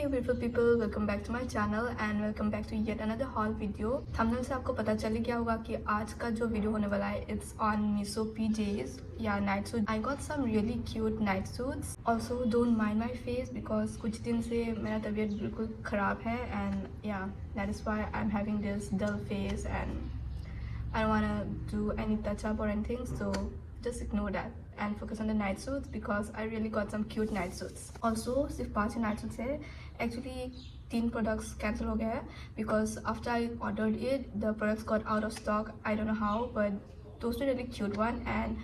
Hey beautiful people, welcome back to my channel and welcome back to yet another haul video. Thumbnail से आपको पता चल गया होगा कि आज का जो वीडियो होने वाला है it's on Miso PJs या night suit. I got some really cute night suits. Also don't mind my face because कुछ दिन से मेरा तबीयत बिल्कुल ख़राब है and yeah that is why I'm having this dull face and I don't wanna do any touch up or anything, so just ignore that and focus on the night suits because I really got some cute night suits. Also सिर्फ 5 night suits है. Actually 3 products cancel हो गया है because after I ordered it the products got out of stock. I don't know how, but those were really cute one, and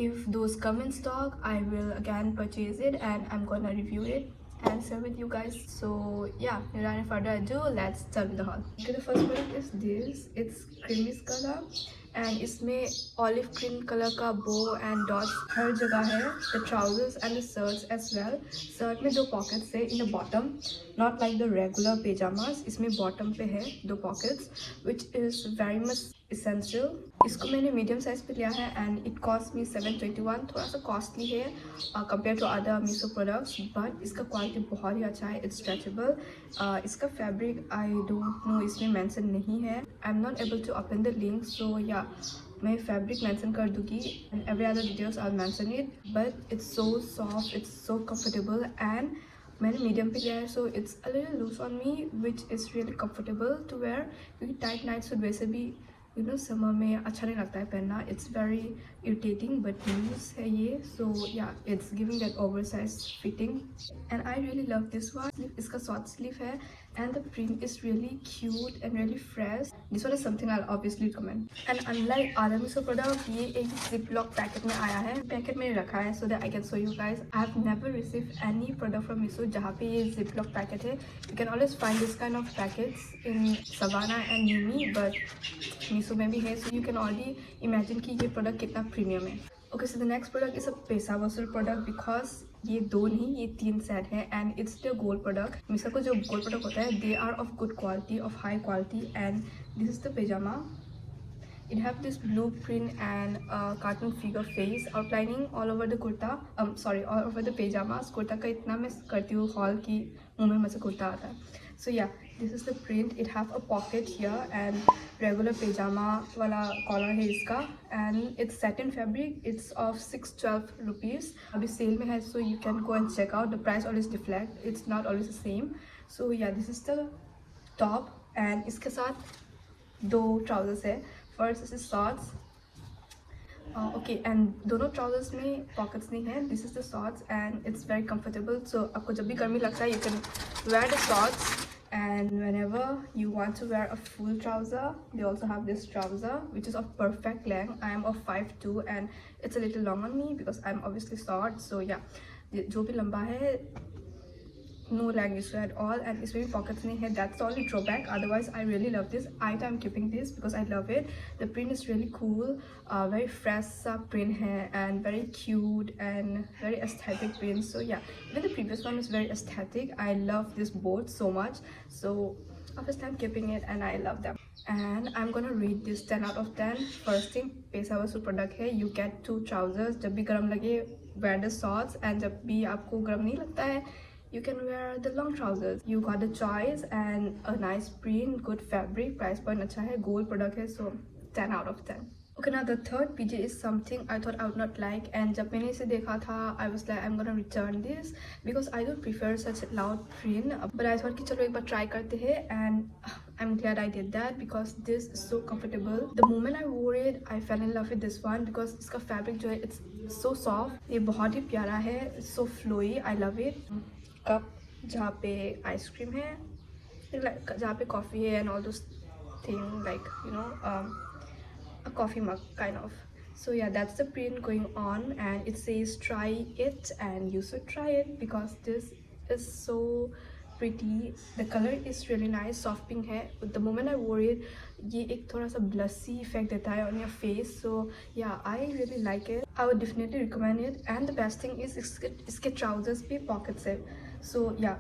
if those come in stock I will again purchase it and I'm gonna review it and share with you guys. So yeah, without any further ado, let's start with the haul. Okay, the first product is this. It's creamy color and इसमें olive green color का bow and dots हर जगह है. The trousers and the shirts as well. Shirt में 2 pockets है in the bottom, not like the regular pajamas. इसमें bottom पे है 2 pockets, which is very much essential. इसको मैंने मीडियम साइज पे लिया है एंड इट कॉस्ट मी 721. थोड़ा सा कॉस्टली है compare to other Meesho products, but इसका क्वालिटी बहुत ही अच्छा है. It's stretchable. इसका फैब्रिक आई डोंट नो, इसमें मेंशन नहीं है. I am not able to open the link, so yeah मैं फैब्रिक मेंशन कर दूँगी and every other details I mention it. But it's so soft, it's so comfortable and मैंने medium पे लिया है, so it's a little loose on me which is really comfortable to wear. क्योंकि tight night suit वैसे भी summer में अच्छा नहीं लगता है पहनना. It's very irritating but loose है ये, so yeah it's giving that over size fitting and I really love this one. इसका शॉर्ट स्लीव है and the print is really cute and really fresh. This one is something I'll obviously recommend. And unlike other Miso product, ये एक ziplock packet में आया है. Packet में रखा है so that I can show you guys. I have never received any product from Miso जहाँ पे ये ziplock packet है. You can always find this kind of packets in Savannah and Yumi, but Miso में भी है, so you can already imagine कि ये product कितना premium है. Okay, so the next product is a पैसा वसूल product because ये 2 नहीं, ये 3 सेट है and it's the gold product. Meesho को जो गोल्ड प्रोडक्ट होता है they are of good quality, of high quality. And this is the pyjama. It have this blue print and cartoon figure face outlining all over the kurta. All over the pajamas. Kurta का इतना मैं करती हूँ hall की मुँह में मुझे कुर्ता आता है. So yeah, this is the print. It have a pocket here and regular pajama वाला collar है इसका and it's satin fabric. It's of 612 rupees. अभी सेल में है, so you can go and check out. The price always deflect. It's not always the same. So yeah, this is the top and इसके साथ 2 trousers है. First is shorts. Okay, and दोनों trousers में pockets नहीं है. This is the shorts and it's very comfortable. So आपको जब भी गर्मी लगता है you can wear the shorts, and whenever you want to wear a full trouser they also have this trouser which is of perfect length. I am of 5'2" and it's a little long on me because I'm obviously short. So yeah, जो भी लंबा है no leg issue at all, and इसमें भी pockets नहीं है. That's the only drawback. Otherwise I really love this. I'm keeping this because I love it. The print is really cool. Very fresh सा print है and very cute and very aesthetic print. So yeah, even the previous one was very aesthetic. I love this both so much, so obviously I'm keeping it and I love them. And I'm gonna rate this 10 out of 10. First thing, पैसा वसूल product है. You get 2 trousers. जब भी गर्म लगे wear the shorts, and जब भी आपको गर्म नहीं लगता है you can wear the long trousers. You got the choice and a nice print, good fabric, price point अच्छा है, gold product है, so 10 out of 10. Okay, now the third PJ is something I thought I would not like, and जब मैंने इसे देखा था I was like I'm gonna return this because I don't prefer such loud print, but I thought कि चलो एक बार try करते हैं and I'm glad I did that because this is so comfortable. The moment I wore it I fell in love with this one because इसका fabric जो है it's so soft. ये बहुत ही प्यारा है, it's so flowy. I love it. Cup जहाँ पे ice cream है, जहाँ पे कॉफ़ी है and all those things like a coffee mug kind of. So yeah, that's the print going on and it says try it and you should try it because this is so pretty. The color is really nice, soft pink है. The moment I wore it ये एक थोड़ा सा blushy effect देता है on your face. So yeah, I really like it. I would definitely recommend it. And the best thing is इसके trousers भी pockets है. So yeah,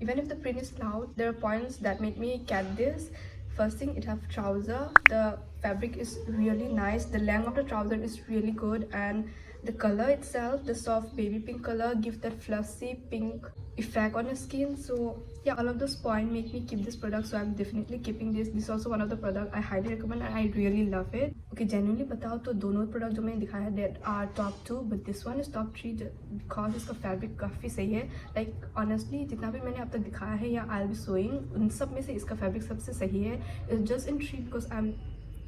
even if the print is loud, there are points that made me get this. First thing, it have trouser. The fabric is really nice. The length of the trouser is really good and The color itself, the soft baby pink color, gives that fluffy pink effect on your skin. So yeah, all of those points make me keep this product, so I'm definitely keeping this. This is also one of the product I highly recommend and I really love it. Okay, genuinely बताओ तो दोनों product जो मैंने दिखाया है that are top 2, but this one is top 3 because इसका fabric काफ़ी सही है. Like honestly जितना भी मैंने अब तक दिखाया है या I'll be showing, उन सब में से इसका फैब्रिक सबसे सही है. It's just in 3 because I'm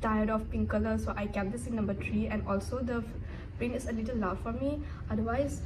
tired of pink color, so I kept this in number 3. And also the print is a little loud for me. Otherwise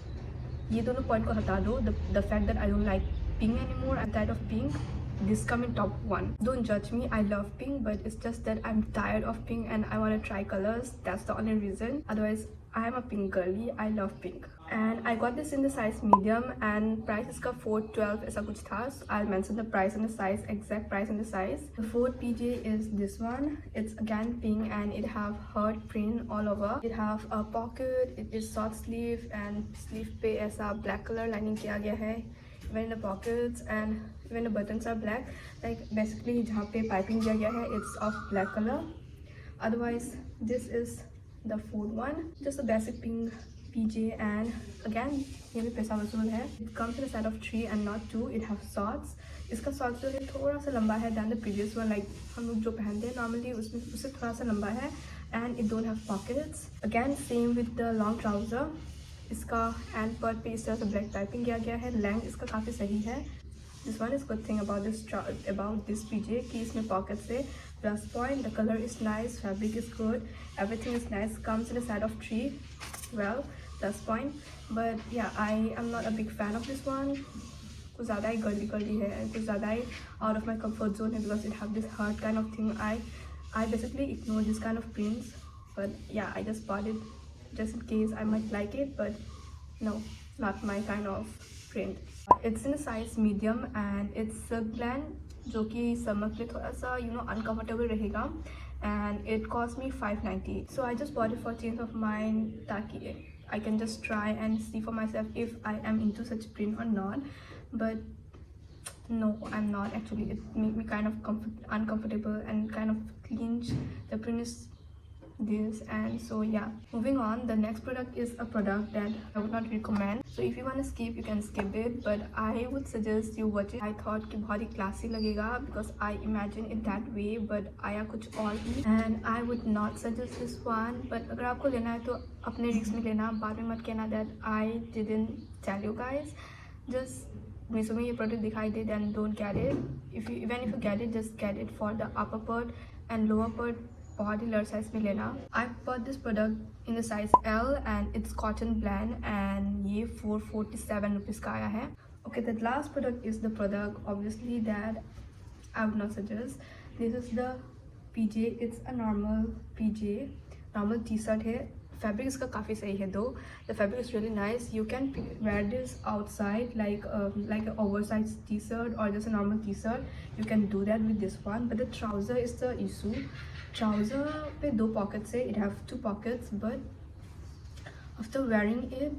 ये दोनों पॉइंट को हटा दो. The fact that I don't like pink anymore, I'm tired of pink, this come in top 1. Don't judge me, I love pink, but it's just that I'm tired of pink and I want to try colors. That's the only reason. Otherwise I am a pink girly, I love pink. And I got this in the size medium and price is का 412 ऐसा कुछ था. So I'll mention the price and the size, exact price and the size. The 4 PJ is this one. It's again pink and it have heart print all over. It have a pocket, it is short sleeve and sleeve पे ऐसा black color lining किया गया है. Even the pockets and even the buttons are black. Like basically जहाँ पे piping दिया गया है it's of black color. Otherwise this is the fourth one, just a basic pink PJ. And again ये भी पैसा वसूल है. It comes in a set of 3 and not 2. It have shorts. इसका शॉर्ट्स जो है थोड़ा सा लंबा है than the previous one. Like हम लोग जो पहनते हैं normally उसमें उससे थोड़ा सा लंबा है. And it don't have pockets. Again same with the long trouser. इसका एंड पर पे इस तरह से ब्लैक टाइपिंग किया गया है. लेंथ इसका काफ़ी सही है. This one is good thing about this PJ कि इसमें पॉकेट से. Plus point, the colour is nice, fabric is good, everything is nice, comes in a set of 3. Well plus point. But yeah I am not a big fan of this one. कुछ ज़्यादा ही girly है, कुछ ज़्यादा ही out of my comfort zone है because it have this hard kind of thing. I basically ignore this kind of prints. But yeah I just bought it just in case I might like it, but no, not my kind of print. It's in a size medium and it's silk blend जो कि summer के लिए थोड़ा सा uncomfortable रहेगा. And it cost me 590. So I just bought it for change of mind ताकि I can just try and see for myself if I am into such print or not. But no, I'm not actually. It made me kind of uncomfortable and kind of cringe. The print is this. And so yeah, moving on, the next product is a product that I would not recommend. So if you want to skip you can skip it, but I would suggest you watch it. I thought कि बहुत ही classy लगेगा because I imagine it that way, but आया कुछ और ही. And I would not suggest this one. But अगर आपको लेना है तो अपने रिस्क में लेना, बाद में मत कहना that I didn't tell you guys. Just Meesho में ये प्रोडक्ट दिखाई दे then don't get it. Even if you get it, just get it for the upper part and lower part बहुत ही large size में लेना. I bought this product in the size L and it's cotton blend and ये 447 rupees का आया है. Okay, the last product is the product obviously that I would not suggest. This is the PJ. It's a normal PJ, normal t-shirt है. Fabric इसका काफ़ी सही है दो. The fabric is really nice. You can wear this outside like an oversized t-shirt or just a normal t-shirt. You can do that with this one, but the trouser is the issue. Trouser पे 2 pockets है. It have 2 pockets, but after wearing it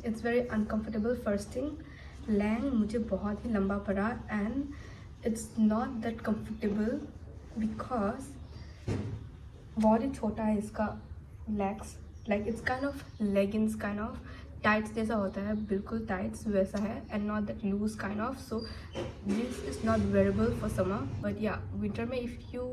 it's very uncomfortable. First thing, length मुझे बहुत ही लंबा पड़ा and it's not that comfortable because बहुत ही छोटा है इसका legs. Like it's kind of leggings kind of tights जैसा होता है, बिल्कुल टाइट्स वैसा है and not that loose kind of. So this is not wearable for summer, but yeah, winter में if you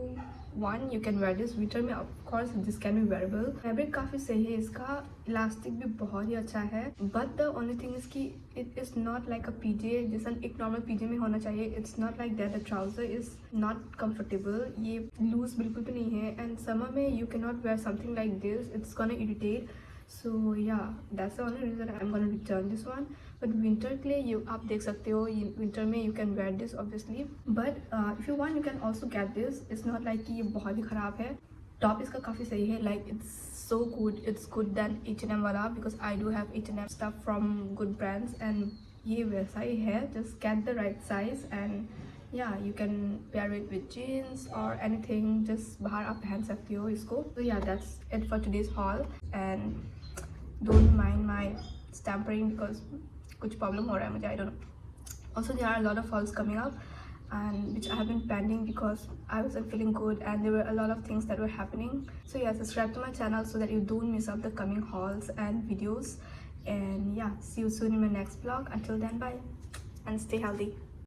want you can wear this. winter में of course this can be wearable. Fabric काफ़ी सही है इसका, elastic भी बहुत ही अच्छा है. but the only thing is कि it is not like a PJ जैसा एक normal PJ में होना चाहिए. it's not like that. the trouser is not comfortable. ये loose बिल्कुल भी नहीं है and summer में you cannot wear something like this. it's gonna irritate. So yeah, that's the only reason I'm gonna return this one. But winter के लिए आप देख सकते हो, winter में you can wear this obviously. But if you want you can also get this. It's not like कि ये बहुत ही ख़राब है. टॉप इसका काफ़ी सही है. Like it's so good. It's good than H&M वाला because I do have H&M stuff from good brands and ये वैसा ही है. Just get the right size and yeah, you can pair it with jeans or anything. Just बाहर आप पहन सकते हो इसको. So yeah, that's it for today's haul and don't mind my stammering because कुछ प्रॉब्लम हो रहा है मुझे. I don't know. Also there are a lot of hauls coming up and which I have been pending because I wasn't feeling good and there were a lot of things that were happening. So yeah, subscribe to my channel so that you don't miss out the coming hauls and videos. And yeah, see you soon in my next vlog. Until then, bye and stay healthy.